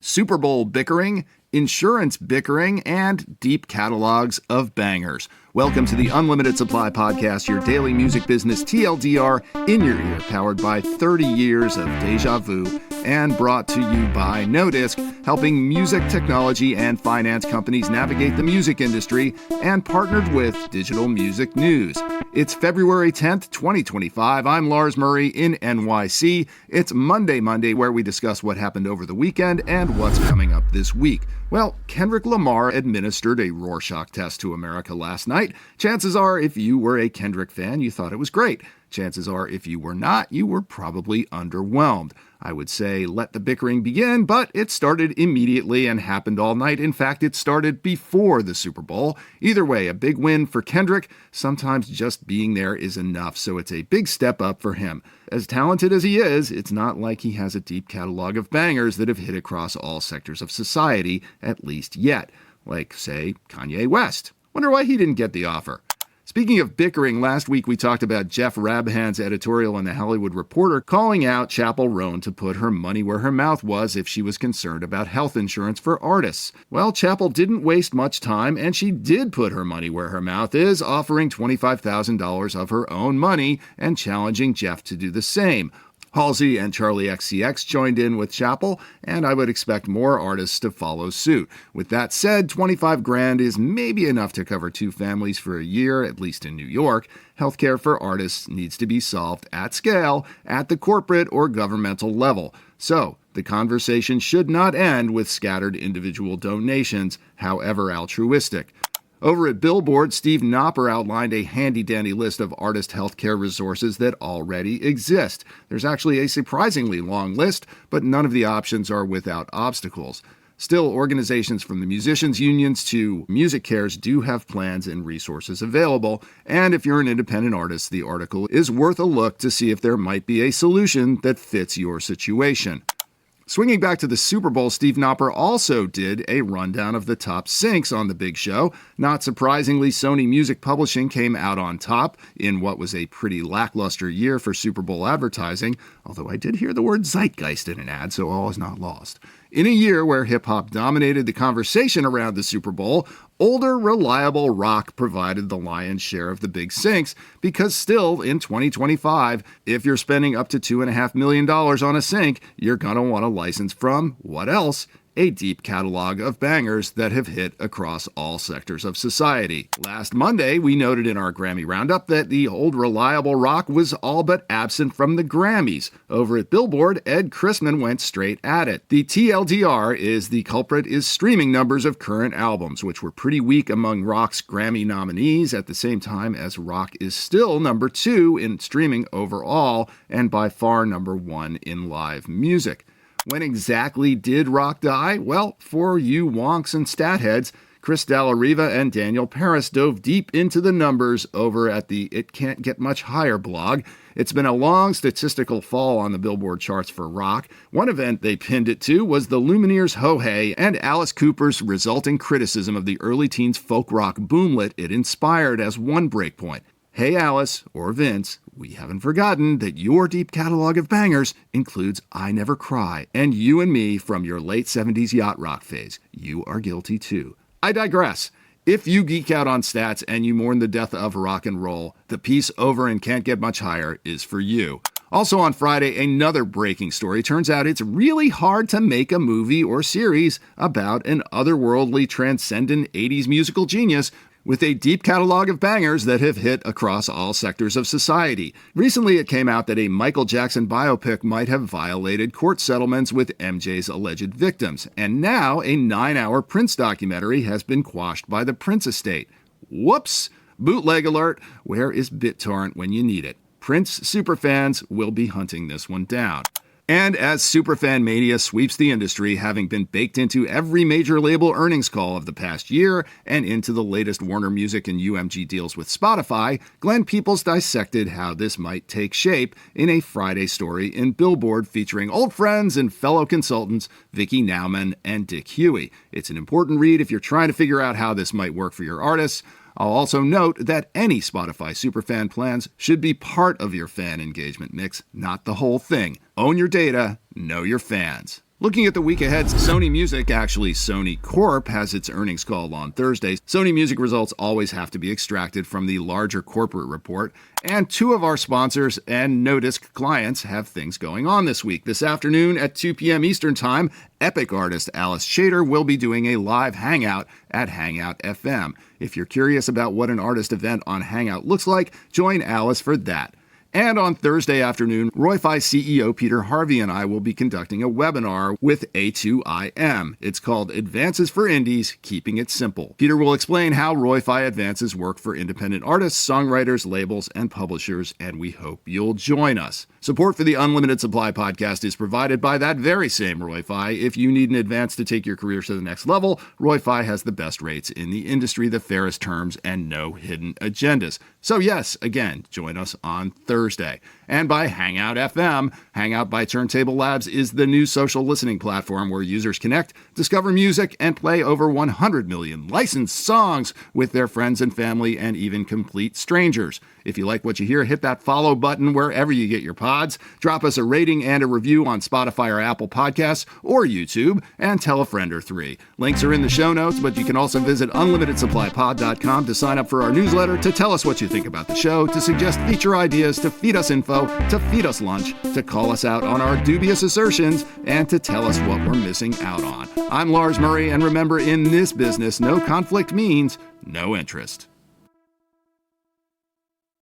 Super Bowl bickering, insurance bickering, and deep catalogs of bangers. Welcome to the Unlimited Supply Podcast, your daily music business TLDR in your ear, powered by 30 years of deja vu, and brought to you by No Disc, helping music technology and finance companies navigate the music industry, and partnered with Digital Music News. It's February 10th, 2025. I'm Lars Murray in NYC. It's Monday, where we discuss what happened over the weekend and what's coming up this week. Well, Kendrick Lamar administered a Rohrshach test to America last night. Chances are, if you were a Kendrick fan, you thought it was great. Chances are, if you were not, you were probably underwhelmed. I would say let the bickering begin, but it started immediately and happened all night. In fact, it started before the Super Bowl. Either way, a big win for Kendrick. Sometimes just being there is enough, so it's a big step up for him. As talented as he is, it's not like he has a deep catalog of bangers that have hit across all sectors of society, at least yet. Like, say, Kanye West. Wonder why he didn't get the offer. Speaking of bickering, last week we talked about Jeff Rabhan's editorial in The Hollywood Reporter calling out Chappell to put her money where her mouth was if she was concerned about health insurance for artists. Well, Chappell didn't waste much time, and she did put her money where her mouth is, offering $25,000 of her own money and challenging Jeff to do the same. Halsey and Charlie XCX joined in with Chappell, and I would expect more artists to follow suit. With that said, $25,000 is maybe enough to cover two families for a year, at least in New York. Healthcare for artists needs to be solved at scale, at the corporate or governmental level. So, the conversation should not end with scattered individual donations, however altruistic. Over at Billboard, Steve Knopper outlined a handy-dandy list of artist healthcare resources that already exist. There's actually a surprisingly long list, but none of the options are without obstacles. Still, organizations from the musicians' unions to music cares do have plans and resources available, and if you're an independent artist, the article is worth a look to see if there might be a solution that fits your situation. Swinging back to the Super Bowl, Steve Knopper also did a rundown of the top syncs on the big show. Not surprisingly, Sony Music Publishing came out on top in what was a pretty lackluster year for Super Bowl advertising, although I did hear the word zeitgeist in an ad, so all is not lost. In a year where hip-hop dominated the conversation around the Super Bowl, older, reliable rock provided the lion's share of the big syncs, because still, in 2025, if you're spending up to $2.5 million on a sync, you're gonna want a license from, what else? A deep catalog of bangers that have hit across all sectors of society. Last Monday, we noted in our Grammy Roundup that the old reliable rock was all but absent from the Grammys. Over at Billboard, Ed Christman went straight at it. The TLDR is the culprit is streaming numbers of current albums, which were pretty weak among rock's Grammy nominees at the same time as rock is still number 2 in streaming overall and by far number 1 in live music. When exactly did rock die? Well, for you wonks and stat heads, Dalla, Riva, and Daniel Parris dove deep into the numbers over at the It Can't Get Much Higher blog. It's been a long statistical fall on the Billboard charts for rock. One event they pinned it to was the Lumineers' Ho Hey and Alice Cooper's resulting criticism of the early teens folk rock boomlet it inspired as one breakpoint. Hey Alice, or Vince, we haven't forgotten that your deep catalog of bangers includes I Never Cry and You and Me from your late 70s yacht rock phase. You are guilty too. I digress. If you geek out on stats and you mourn the death of rock and roll, the piece over and Can't Get Much Higher is for you. Also on Friday, another breaking story. Turns out it's really hard to make a movie or series about an otherworldly, transcendent 80s musical genius with a deep catalog of bangers that have hit across all sectors of society. Recently, it came out that a Michael Jackson biopic might have violated court settlements with MJ's alleged victims, and now a 9-hour Prince documentary has been quashed by the Prince estate. Whoops! Bootleg alert! Where is BitTorrent when you need it? Prince superfans will be hunting this one down. And as superfan mania sweeps the industry, having been baked into every major label earnings call of the past year and into the latest Warner Music and UMG deals with Spotify, Glenn Peoples dissected how this might take shape in a Friday story in Billboard featuring old friends and fellow consultants Vickie Nauman and Dick Huey. It's an important read if you're trying to figure out how this might work for your artists. I'll also note that any Spotify superfan plans should be part of your fan engagement mix, not the whole thing. Own your data, know your fans. Looking at the week ahead, Sony Music, actually Sony Corp, has its earnings call on Thursday. Sony Music results always have to be extracted from the larger corporate report, and two of our sponsors and no-disc clients have things going on this week. This afternoon at 2 p.m. Eastern Time, Epic artist Alice Shader will be doing a live Hangout at Hangout FM. If you're curious about what an artist event on Hangout looks like, join Alice for that. And on Thursday afternoon, RoyFi CEO Peter Harvey and I will be conducting a webinar with A2IM. It's called Advances for Indies, Keeping It Simple. Peter will explain how RoyFi advances work for independent artists, songwriters, labels, and publishers, and we hope you'll join us. Support for the Unlimited Supply podcast is provided by that very same RoyFi. If you need an advance to take your career to the next level, RoyFi has the best rates in the industry, the fairest terms, and no hidden agendas. So yes, again, join us on Thursday. And by Hangout FM. Hangout by Turntable Labs is the new social listening platform where users connect, discover music, and play over 100 million licensed songs with their friends and family and even complete strangers. If you like what you hear, hit that follow button wherever you get your pods. Drop us a rating and a review on Spotify or Apple Podcasts or YouTube, and tell a friend or three. Links are in the show notes, but you can also visit unlimitedsupplypod.com to sign up for our newsletter, to tell us what you think about the show, to suggest feature ideas, to feed us info, to feed us lunch, to call us out on our dubious assertions, and to tell us what we're missing out on. I'm Lars Murray, and remember, in this business, no conflict means no interest.